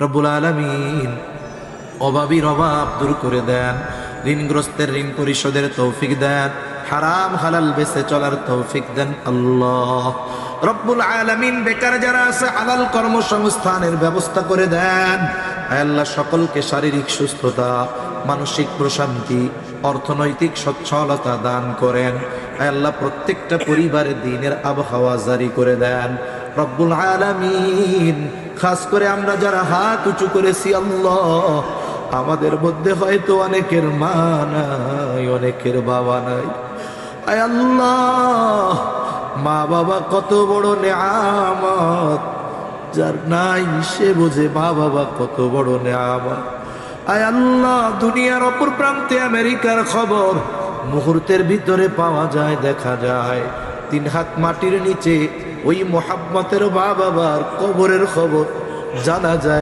রব্বুল আলামিন অভাবীর অভাব দূর করে দেন, ঋণগ্রস্তের ঋণ পরিশোধের তৌফিক দেন, হারাম হালাল বেঁচে চলার তৌফিক দেন আল্লাহ রব্বুল আলামিন। বেকার যারা আছে হালাল কর্মসংস্থানের ব্যবস্থা করে দেন আয় আল্লাহ। সকলকে শারীরিক সুস্থতা, মানসিক প্রশান্তি, অর্থনৈতিক সচ্ছলতা দান করেন আয় আল্লাহ। প্রত্যেকটা পরিবারে দ্বীনের আবহাওয়া জারি করে দেন রব্বুল আলামিন। খাস করে আমরা যারা হাত উঁচু করেছি আল্লাহ, আমাদের মধ্যে হয়তো অনেকের মা নাই, অনেকের বাবা নাই আয় আল্লাহ। মা বাবা কত বড় নেয়ামত, যার নাই সে বোঝে মা বাবা কত বড় নেয়ামত আয় আল্লাহ। দুনিয়ার অপর প্রান্তে আমেরিকার খবর মুহূর্তের ভিতরে পাওয়া যায়, দেখা যায়। 3 হাত মাটির নিচে ওই মোহাব্বতের মা বাবার কবরের খবর জানা যায়।